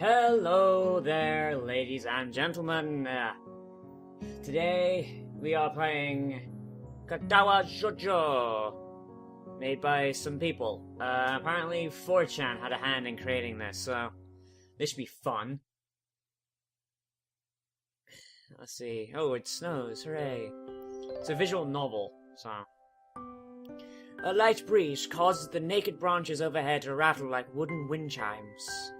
Hello there, ladies and gentlemen. Today we are playing Katawa Shoujo, made by some people. Apparently 4chan had a hand in creating this, so this should be fun. Let's see. Oh, it snows, hooray. It's a visual novel, so... A light breeze causes the naked branches overhead to rattle like wooden wind chimes.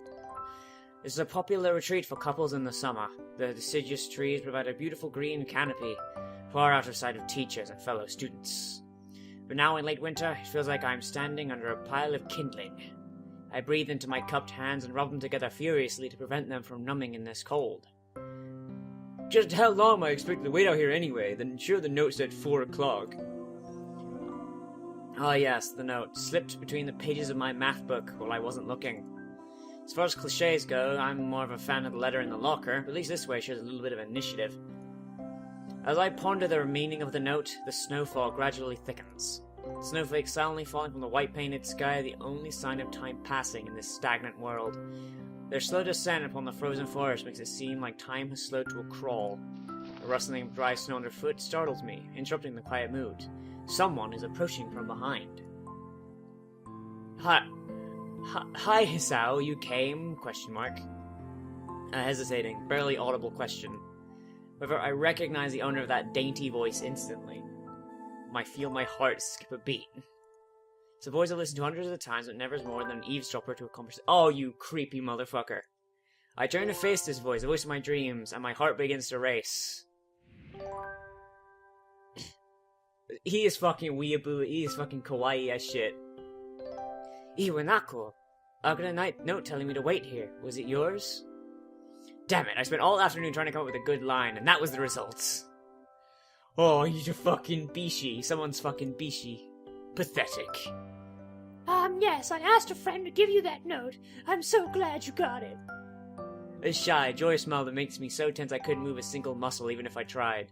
This is a popular retreat for couples in the summer. The deciduous trees provide a beautiful green canopy, far out of sight of teachers and fellow students. But now in late winter, it feels like I'm standing under a pile of kindling. I breathe into my cupped hands and rub them together furiously to prevent them from numbing in this cold. Just how long am I expected to wait out here anyway? Then sure the note said 4 o'clock. Ah yes, the note, slipped between the pages of my math book while I wasn't looking. As far as cliches go, I'm more of a fan of the letter in the locker, but at least this way shows a little bit of initiative. As I ponder the meaning of the note, the snowfall gradually thickens. Snowflakes silently falling from the white-painted sky, the only sign of time passing in this stagnant world. Their slow descent upon the frozen forest makes it seem like time has slowed to a crawl. A rustling of dry snow underfoot startles me, interrupting the quiet mood. Someone is approaching from behind. Hi, Hisao, you came? ? Hesitating, barely audible question. However, I recognize the owner of that dainty voice instantly. I feel my heart skip a beat. It's a voice I've listened to hundreds of times, but never is more than an eavesdropper to a conversation. Oh, you creepy motherfucker. I turn to face this voice, the voice of my dreams, and my heart begins to race. He is fucking weeaboo, he is fucking kawaii as shit. Iwanako, I got a note telling me to wait here. Was it yours? Damn it, I spent all afternoon trying to come up with a good line, and that was the results. Oh, he's a fucking bishi. Someone's fucking bishi. Pathetic. Yes, I asked a friend to give you that note. I'm so glad you got it. A shy, joyous smile that makes me so tense I couldn't move a single muscle even if I tried.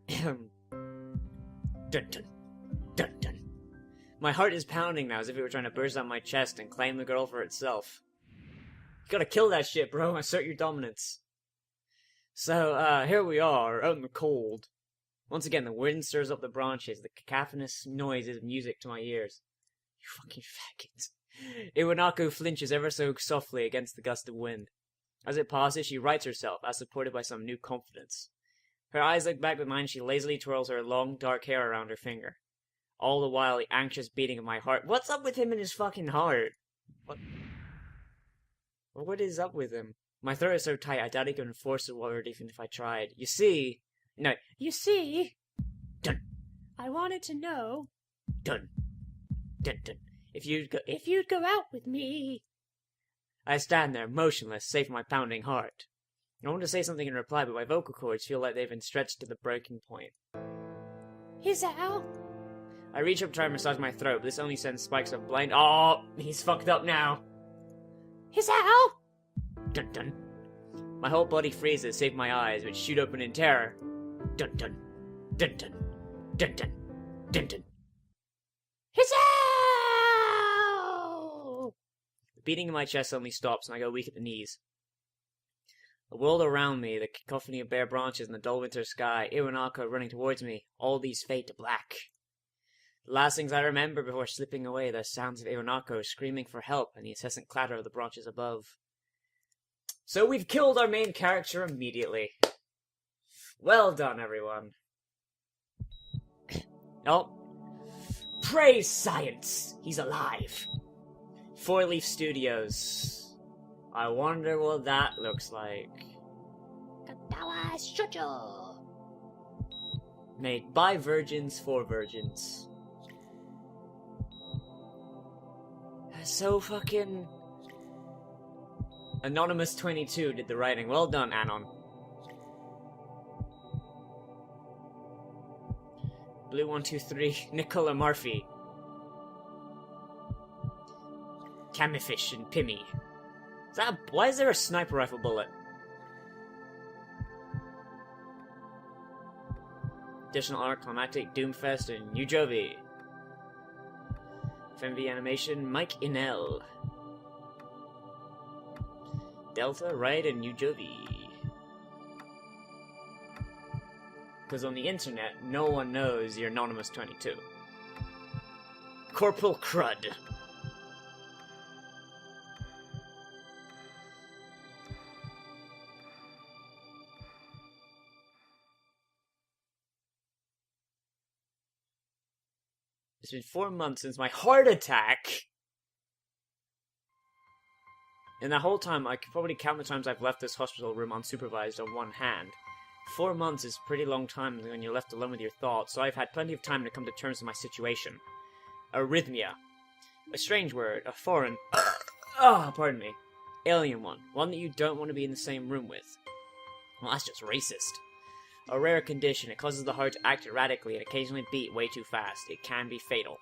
Dun dun. Dun dun. My heart is pounding now as if it were trying to burst out my chest and claim the girl for itself. You gotta kill that shit, bro. Assert your dominance. So, here we are, out in the cold. Once again, the wind stirs up the branches, the cacophonous noise is music to my ears. You fucking faggot. Iwanako flinches ever so softly against the gust of wind. As it passes, she rights herself, as supported by some new confidence. Her eyes look back with mine, she lazily twirls her long, dark hair around her finger. All the while, the anxious beating of my heart. What's up with him and his fucking heart? What is up with him? My throat is so tight, I doubt he can enforce a word even if I tried. You see... No. You see... Dun. I wanted to know... Dun. Dun dun. If you'd go out with me... I stand there, motionless, save for my pounding heart. I want to say something in reply, but my vocal cords feel like they've been stretched to the breaking point. Hisao? I reach up to try and massage my throat, but this only sends spikes of blind... Oh, he's fucked up now. Hisao? Dun dun. My whole body freezes, save my eyes, which shoot open in terror. Dun dun. Dun dun. Dun dun. Dun dun. Hisao! The beating in my chest suddenly stops, and I go weak at the knees. The world around me, the cacophony of bare branches in the dull winter sky, Iwanako running towards me, all these fade to black. The last things I remember before slipping away are the sounds of Iwanako screaming for help and the incessant clatter of the branches above. So we've killed our main character immediately. Well done, everyone. Oh. Praise science! He's alive. 4 Leaf Studios. I wonder what that looks like. Katawa Shoujo! Made by virgins for virgins. So fucking... Anonymous22 did the writing. Well done, Anon. Blue123, Nicola Murphy. Camifish and Pimmy. Why is there a sniper rifle bullet? Additional art, Climactic, Doomfest, and New Jovi. FMV animation, Mike Inell. Delta, right, and New Jovi. Because on the internet, no one knows you're Anonymous 22. Corporal Crud. It's been 4 months since my heart attack! And that whole time, I could probably count the times I've left this hospital room unsupervised on one hand. 4 months is a pretty long time when you're left alone with your thoughts, so I've had plenty of time to come to terms with my situation. Arrhythmia. A strange word, a foreign... pardon me. Alien one. One that you don't want to be in the same room with. Well, that's just racist. A rare condition. It causes the heart to act erratically and occasionally beat way too fast. It can be fatal.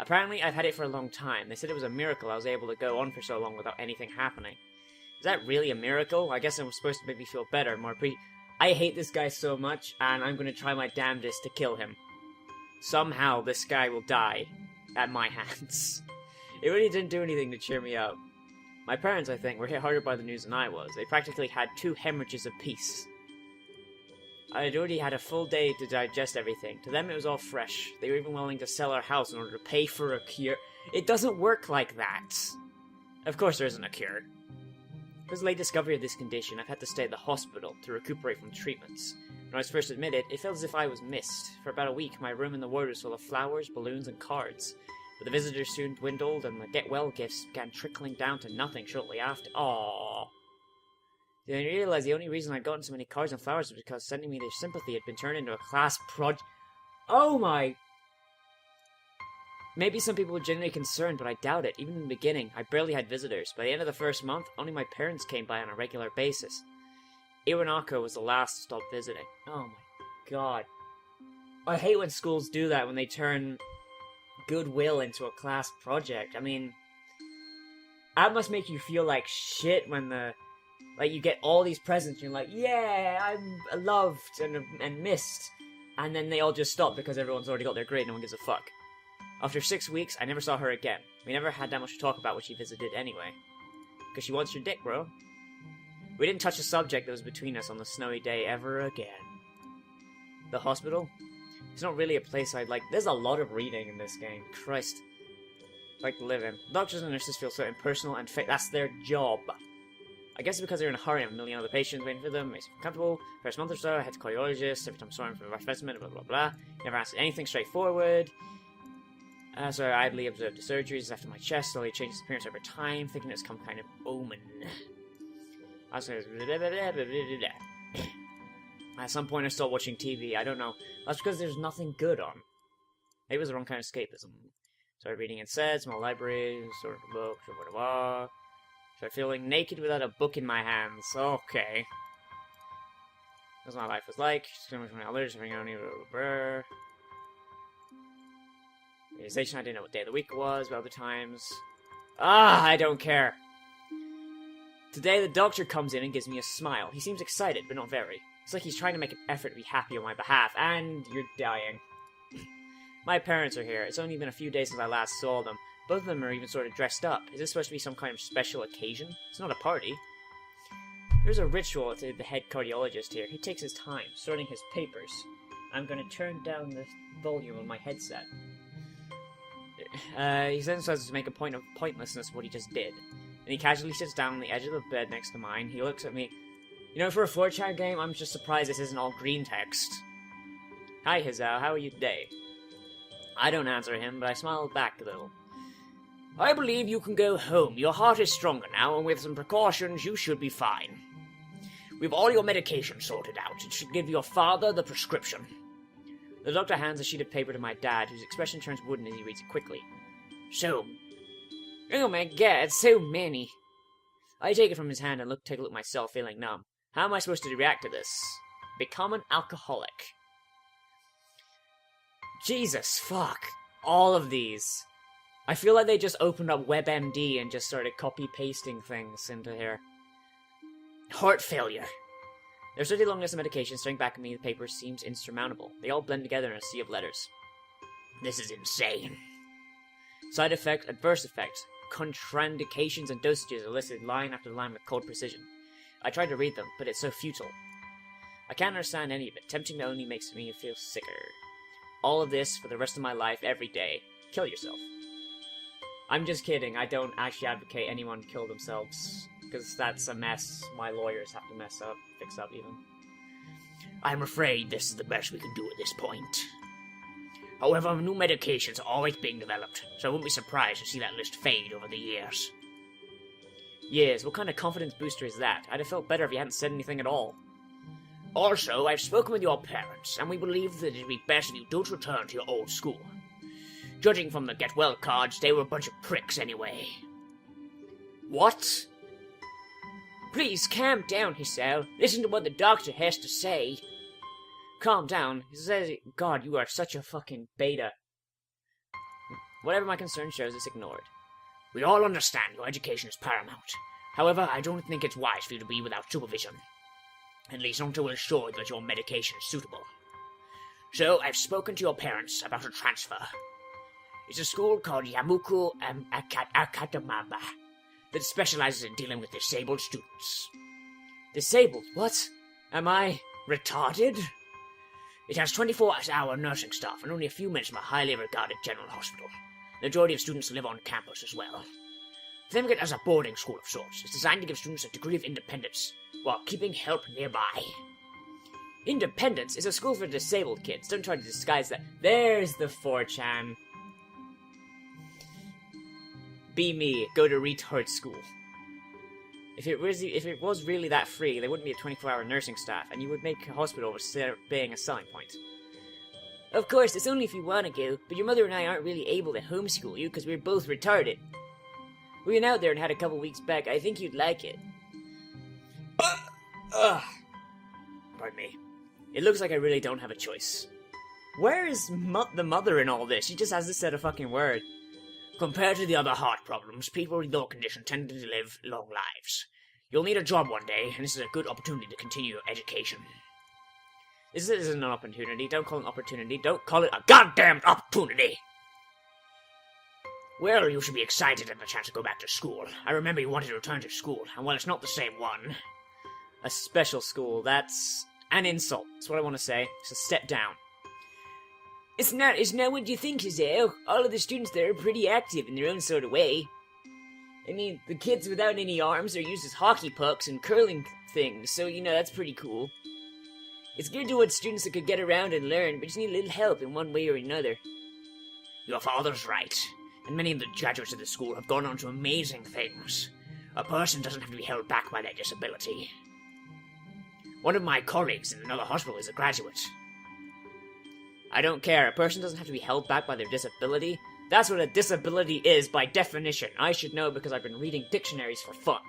Apparently, I've had it for a long time. They said it was a miracle I was able to go on for so long without anything happening. Is that really a miracle? I guess it was supposed to make me feel better, I hate this guy so much, and I'm gonna try my damnedest to kill him. Somehow, this guy will die at my hands. It really didn't do anything to cheer me up. My parents, I think, were hit harder by the news than I was. They practically had 2 hemorrhages apiece. I had already had a full day to digest everything. To them, it was all fresh. They were even willing to sell our house in order to pay for a cure. It doesn't work like that. Of course there isn't a cure. Because of the late discovery of this condition, I've had to stay at the hospital to recuperate from treatments. When I was first admitted, it felt as if I was missed. For about a week, my room in the ward was full of flowers, balloons, and cards. But the visitors soon dwindled, and my get-well gifts began trickling down to nothing shortly after. Aww. Then I realized the only reason I'd gotten so many cards and flowers was because sending me their sympathy had been turned into a class project. Oh my... Maybe some people were genuinely concerned, but I doubt it. Even in the beginning, I barely had visitors. By the end of the first month, only my parents came by on a regular basis. Iwanako was the last to stop visiting. Oh my god. I hate when schools do that, when they turn goodwill into a class project. I mean, that must make you feel like shit when you get all these presents and you're like, yeah, I'm loved and missed. And then they all just stop because everyone's already got their grade, no one gives a fuck. After 6 weeks, I never saw her again. We never had that much to talk about when she visited anyway. Because she wants your dick, bro. We didn't touch the subject that was between us on the snowy day ever again. The hospital? It's not really a place I'd like. There's a lot of reading in this game. Christ. I'd like to live in. Doctors and nurses feel so impersonal and fake. That's their job. I guess it's because they're in a hurry and a million other patients waiting for them. Makes me comfortable. First month or so, I had to cardiologist. Every time I'm sorry for a specimen, blah blah blah. Never asked anything straightforward. So I idly observed the surgeries after my chest slowly changed its appearance over time, thinking it's some kind of omen. I was going At some point I stopped watching TV, I don't know. That's because there's nothing good on. Maybe it was the wrong kind of escapism. Started reading instead, small library, sort of books, blah. Started feeling naked without a book in my hands. Okay. That's what my life was like. Discrimination from others, having only realization I didn't know what day of the week it was, but other times... I don't care. Today the doctor comes in and gives me a smile. He seems excited, but not very. It's like he's trying to make an effort to be happy on my behalf, and you're dying. My parents are here. It's only been a few days since I last saw them. Both of them are even sort of dressed up. Is this supposed to be some kind of special occasion? It's not a party. There's a ritual to the head cardiologist here. He takes his time, sorting his papers. I'm going to turn down the volume of my headset. He then says to make a point of pointlessness of what he just did. And he casually sits down on the edge of the bed next to mine. He looks at me. You know, for a 4chan game, I'm just surprised this isn't all green text. Hi, Hisao. How are you today? I don't answer him, but I smile back a little. I believe you can go home. Your heart is stronger now, and with some precautions, you should be fine. We've all your medication sorted out. It should give your father the prescription. The doctor hands a sheet of paper to my dad, whose expression turns wooden as he reads it quickly. So... Oh my god, so many. I take it from his hand and take a look myself, feeling numb. How am I supposed to react to this? Become an alcoholic. Jesus, fuck. All of these. I feel like they just opened up WebMD and just started copy-pasting things into here. Heart failure. Their steady long list of medications staring back at me, the paper seems insurmountable. They all blend together in a sea of letters. This is insane. Side effect, adverse effect. contraindications and dosages are listed line after line with cold precision. I tried to read them, but it's so futile. I can't understand any of it. Tempting only makes me feel sicker. All of this for the rest of my life, every day. Kill yourself. I'm just kidding. I don't actually advocate anyone kill themselves, because that's a mess my lawyers have to fix up even. I'm afraid this is the best we can do at this point. However, new medications are always being developed, so I wouldn't be surprised to see that list fade over the years. Yes, what kind of confidence booster is that? I'd have felt better if you hadn't said anything at all. Also, I've spoken with your parents, and we believe that it'd be best if you don't return to your old school. Judging from the get-well cards, they were a bunch of pricks anyway. What? Please, calm down, Hisao. Listen to what the doctor has to say. Calm down. He says, God, you are such a fucking beta. Whatever my concern shows, it's ignored. We all understand your education is paramount. However, I don't think it's wise for you to be without supervision. At least until we're sure that your medication is suitable. So, I've spoken to your parents about a transfer. It's a school called Yamuku Akatamaba that specializes in dealing with disabled students. Disabled? What? Am I retarded? It has 24-hour nursing staff and only a few minutes from a highly regarded general hospital. The majority of students live on campus as well. Think of it as a boarding school of sorts. It's designed to give students a degree of independence while keeping help nearby. Independence is a school for disabled kids. Don't try to disguise that. There's the 4chan. Be me. Go to retard school. If it was really that free, there wouldn't be a 24-hour nursing staff, and you would make a hospital being a selling point. Of course, it's only if you want to go, but your mother and I aren't really able to homeschool you because we're both retarded. We went out there and had a couple weeks back. I think you'd like it. Pardon me. It looks like I really don't have a choice. Where is the mother in all this? She just hasn't said a fucking word. Compared to the other heart problems, people with your condition tend to live long lives. You'll need a job one day, and this is a good opportunity to continue your education. This isn't an opportunity. Don't call it an opportunity. Don't call it a goddamn opportunity! Well, you should be excited at the chance to go back to school. I remember you wanted to return to school, and while it's not the same one... A special school, that's an insult. That's what I want to say. So step down. It's not what you think, Hisao. All of the students there are pretty active in their own sort of way. I mean, the kids without any arms are used as hockey pucks and curling things, so, that's pretty cool. It's geared towards students that could get around and learn, but just need a little help in one way or another. Your father's right, and many of the graduates of the school have gone on to amazing things. A person doesn't have to be held back by their disability. One of my colleagues in another hospital is a graduate. I don't care. A person doesn't have to be held back by their disability. That's what a disability is by definition. I should know because I've been reading dictionaries for fun.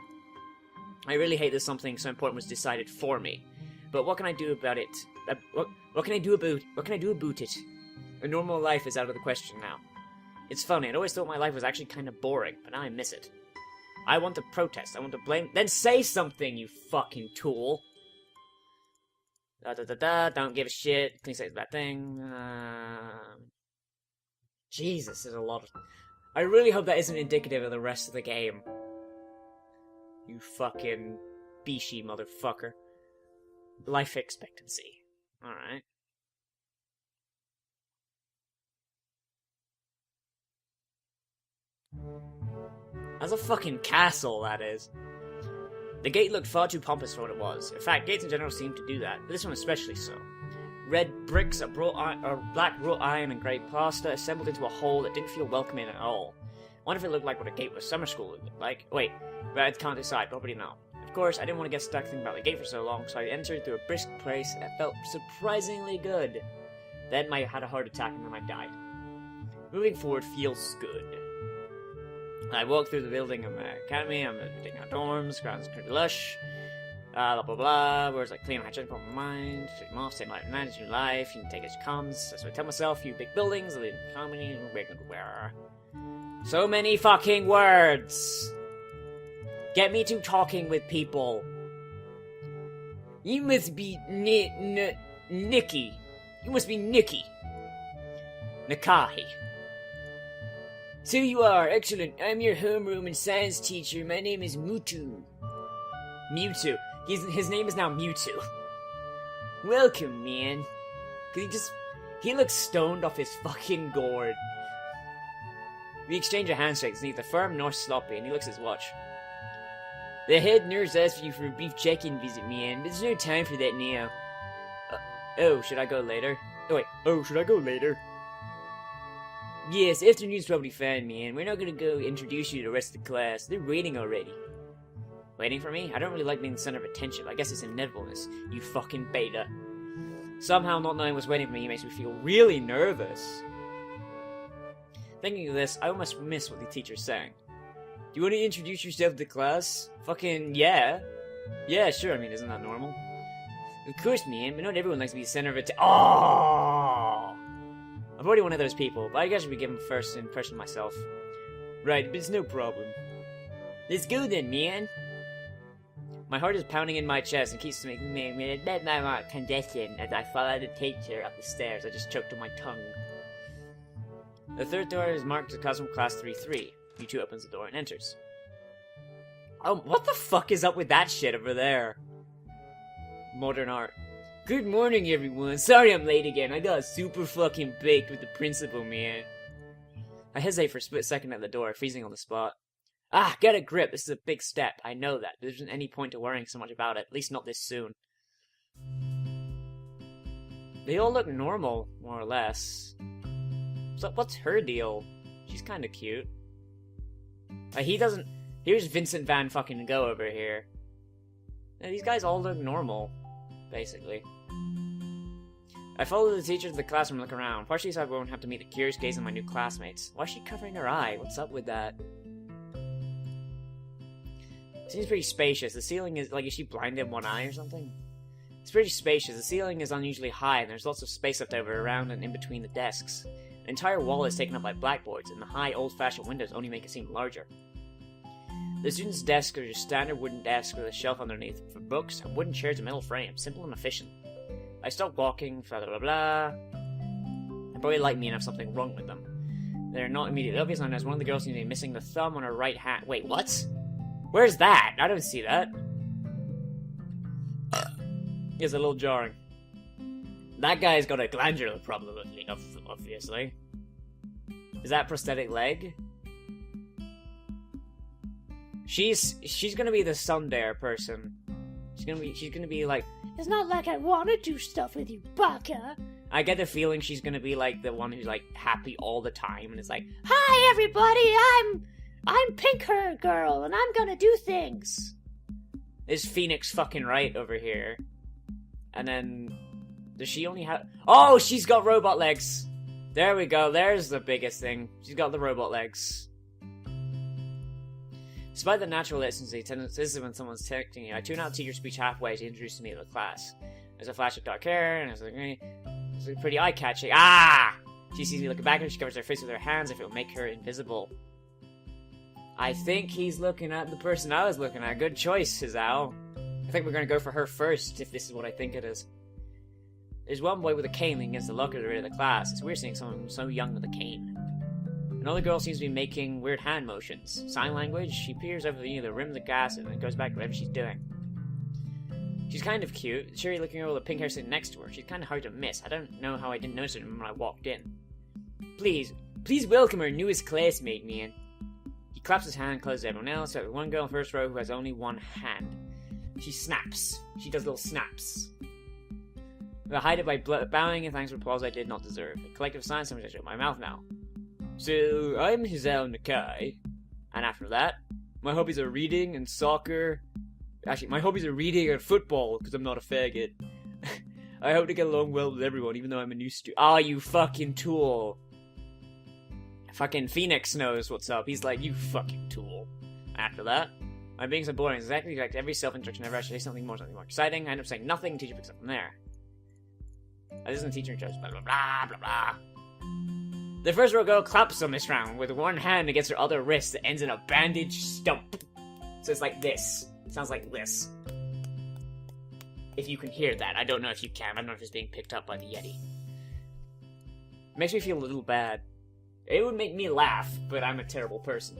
I really hate that something so important was decided for me. But what can I do about it? What can I do about it? A normal life is out of the question now. It's funny. I'd always thought my life was actually kind of boring, but now I miss it. I want to protest. I want to blame. Then say something, you fucking tool. Don't give a shit. Can you say it's a bad thing? Jesus, there's a lot of... I really hope that isn't indicative of the rest of the game. You fucking Bishi motherfucker. Life expectancy. Alright. That's a fucking castle, that is. The gate looked far too pompous for what it was. In fact, gates in general seem to do that, but this one especially so. Red bricks, black wrought iron and grey plaster assembled into a hole that didn't feel welcoming at all. Wonder if it looked like what a gate with summer school would look like. Wait, but I can't decide, probably not. Of course, I didn't want to get stuck thinking about the gate for so long, so I entered through a brisk place that felt surprisingly good. Then I had a heart attack and then I died. Moving forward feels good. I walked through the building of my academy, I'm taking out dorms, grounds pretty lush, blah blah blah, words like clean, hygienic, my mind, take them off, save my manage your life, you can take it as it comes, that's what I tell myself, you big buildings, live in harmony, where so many fucking words! Get me to talking with people. You must be Nikki. You must be Nikki. Nakahi. So you are, excellent. I'm your homeroom and science teacher. My name is Mutu. Mewtwo. His name is now Mewtwo. Welcome, man. He looks stoned off his fucking gourd. We exchange a handshake. It's neither firm nor sloppy, and he looks at his watch. The head nurse asked you for a brief check-in visit, man. There's no time for that now. Oh, should I go later? Oh, wait. Oh, should I go later? Yes, afternoon's probably fine, man. We're not gonna go introduce you to the rest of the class. They're waiting already. Waiting for me? I don't really like being the center of attention. I guess it's inevitableness. You fucking beta. Somehow not knowing what's waiting for me makes me feel really nervous. Thinking of this, I almost miss what the teacher's saying. Do you want to introduce yourself to the class? Fucking yeah. Yeah, sure, I mean, isn't that normal? Of course, man, but not everyone likes to be the center of attention. Oh! I'm already one of those people, but I guess I should be given first impression myself. Right, but it's no problem. Let's go then, man! My heart is pounding in my chest and keeps making me congestion as I follow the teacher up the stairs. I just choked on my tongue. The third door is marked as classroom class 3-3. Mewtwo opens the door and enters. Oh, what the fuck is up with that shit over there? Modern art. Good morning, everyone. Sorry I'm late again. I got super fucking baked with the principal, man. I hesitate for a split second at the door, freezing on the spot. Ah, get a grip. This is a big step. I know that. There isn't any point to worrying so much about it. At least not this soon. They all look normal, more or less. So what's her deal? She's kind of cute. He doesn't... Here's Vincent Van fucking Gogh over here. Yeah, these guys all look normal, basically. I follow the teacher to the classroom and look around, partially so I won't have to meet the curious gaze of my new classmates. Why is she covering her eye? What's up with that? Seems pretty spacious. The ceiling is... Like, is she blinded in one eye or something? It's pretty spacious. The ceiling is unusually high, and there's lots of space left over around and in between the desks. The entire wall is taken up by blackboards, and the high, old-fashioned windows only make it seem larger. The students' desks are just standard wooden desks with a shelf underneath for books and wooden chairs and metal frames. Simple and efficient. I stop walking, blah blah blah. They probably like me and have something wrong with them. They're not immediately obvious, and as one of the girls seems to be missing the thumb on her right hand. Wait, what? Where's that? I don't see that. It's a little jarring. That guy's got a glandular problem, obviously. Is that prosthetic leg? She's gonna be the tsundere person. She's gonna be like... It's not like I want to do stuff with you, baka. I get the feeling she's gonna be like the one who's like happy all the time and is like, Hi everybody, I'm Pink Hair Girl and I'm gonna do things. Is Phoenix fucking right over here? And then... Does she only have... Oh, she's got robot legs! There we go, there's the biggest thing. She's got the robot legs. Despite the natural listening tendencies when someone's texting you, I tune out teacher speech halfway to introduce me to the class. There's a flash of dark hair, and it's like pretty eye-catching. Ah! She sees me looking back at her, she covers her face with her hands if it will make her invisible. I think he's looking at the person I was looking at. Good choice, Hisao. I think we're gonna go for her first, if this is what I think it is. There's one boy with a cane leaning against the locker at the rear of the class. It's weird seeing someone so young with a cane. Another girl seems to be making weird hand motions. Sign language? She peers over the rim of the glass and then goes back to whatever she's doing. She's kind of cute. Cheery looking girl with the pink hair sitting next to her. She's kind of hard to miss. I don't know how I didn't notice her when I walked in. Please welcome our newest classmate, man. He claps his hand and closes everyone else, except one girl in the first row who has only one hand. She snaps. She does little snaps. I hide it by bowing and thanks for applause I did not deserve. A collective sign, someone shut my mouth now. So, I'm Hisao Nakai, and after that, my hobbies are reading and soccer. Actually, my hobbies are reading and football, because I'm not a faggot. I hope to get along well with everyone, even though I'm a new student. Ah, you fucking tool. Fucking Phoenix knows what's up. He's like, you fucking tool. After that, I'm being so boring. Exactly like every self-introduction ever. I should say something more exciting. I end up saying nothing. Teacher picks up from there. This isn't teacher jokes. Blah blah blah blah blah. The first row girl claps on this round with one hand against her other wrist that ends in a bandaged stump. So it's like this. It sounds like this. If you can hear that. I don't know if you can. I don't know if it's being picked up by the Yeti. It makes me feel a little bad. It would make me laugh, but I'm a terrible person.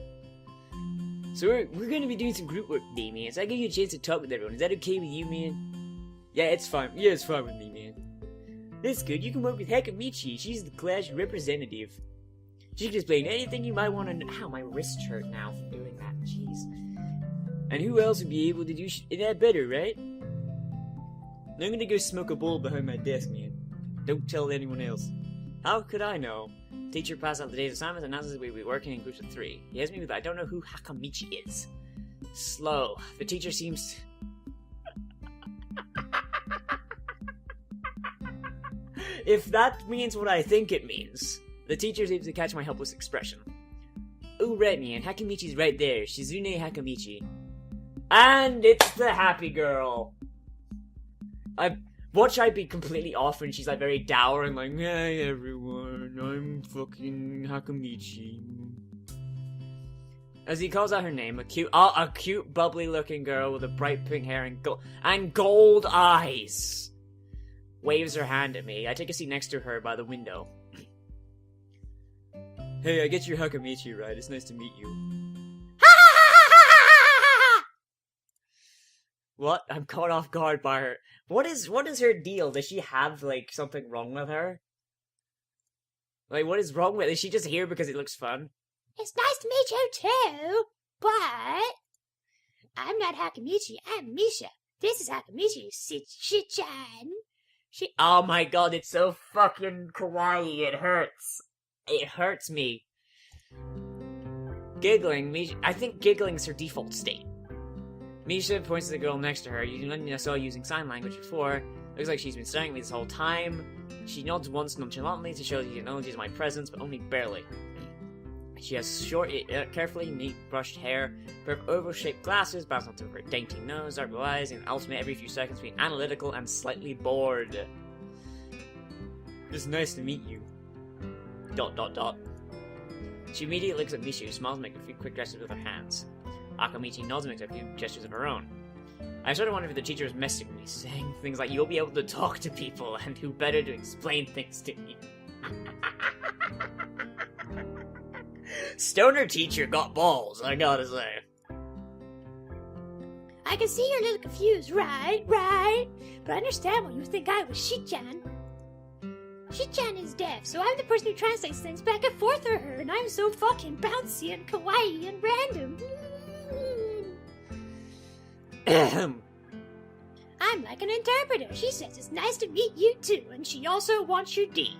So we're gonna be doing some group work today, man. So I give you a chance to talk with everyone. Is that okay with you, man? Yeah, it's fine. Yeah, it's fine with me, man. That's good. You can work with Hakamichi. She's the class representative. She can explain anything you might want to know. Ow, my wrist hurt now from doing that. Jeez. And who else would be able to do that better, right? I'm gonna go smoke a bowl behind my desk, man. Don't tell anyone else. How could I know? Teacher passed out the day's assignments and announces we'll be working in groups of 3. He has me with I don't know who Hakamichi is. Slow. The teacher seems... If that means what I think it means, the teacher seems to catch my helpless expression. Oh, right, man. Hakamichi's right there. Shizune Hakamichi. And it's the happy girl. Watch I be completely off when she's like very dour and like, hey everyone, I'm fucking Hakamichi. As he calls out her name, a cute, bubbly-looking girl with a bright pink hair and gold eyes waves her hand at me. I take a seat next to her by the window. Hey, I get your Hakamichi right. It's nice to meet you. What? I'm caught off guard by her. What is her deal? Does she have, like, something wrong with her? Like, what is wrong with her? Is she just here because it looks fun? It's nice to meet you too, but I'm not Hakamichi, I'm Misha. This is Hakamichi, Shi-chan. Oh my god, it's so fucking kawaii, it hurts. It hurts me. Giggling, I think giggling's her default state. Misha points to the girl next to her. I saw using sign language before. Looks like she's been studying me this whole time. She nods once nonchalantly to show that she acknowledges my presence, but only barely. She has short, carefully neat brushed hair, pair of oval-shaped glasses bounced onto her dainty nose, dark blue eyes, and alternate every few seconds between analytical and slightly bored. It's nice to meet you. ... She immediately looks at Misha, who smiles and makes a few quick gestures with her hands. Hakamichi nods and makes a few gestures of her own. I sort of wondered if the teacher was messing with me, saying things like, you'll be able to talk to people, and who better to explain things to me. Stoner teacher got balls, I gotta say. I can see you're a little confused, right? But I understand why you think I was Shi-chan. Shi-chan is deaf, so I'm the person who translates things back and forth for her, and I'm so fucking bouncy and kawaii and random. I'm like an interpreter. She says it's nice to meet you too, and she also wants your D.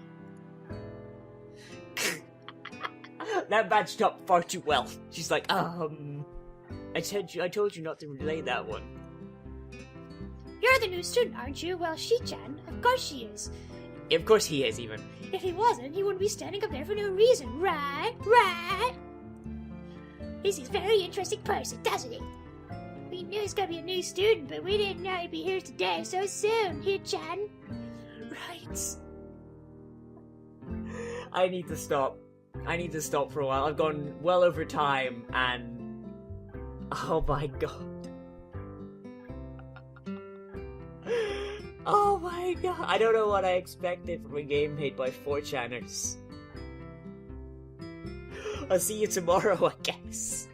That matched up far too well. She's like, I told you not to relay that one. You're the new student, aren't you? Well, Shi-chan, of course she is. Of course he is, even. If he wasn't, he wouldn't be standing up there for no reason, right? He's a very interesting person, doesn't he? We knew he's gonna be a new student, but we didn't know he'd be here today so soon, Hi-chan. Right. I need to stop. For a while. I've gone well over time, and... Oh my god. Oh my god. I don't know what I expected from a game made by 4chaners. I'll see you tomorrow, I guess.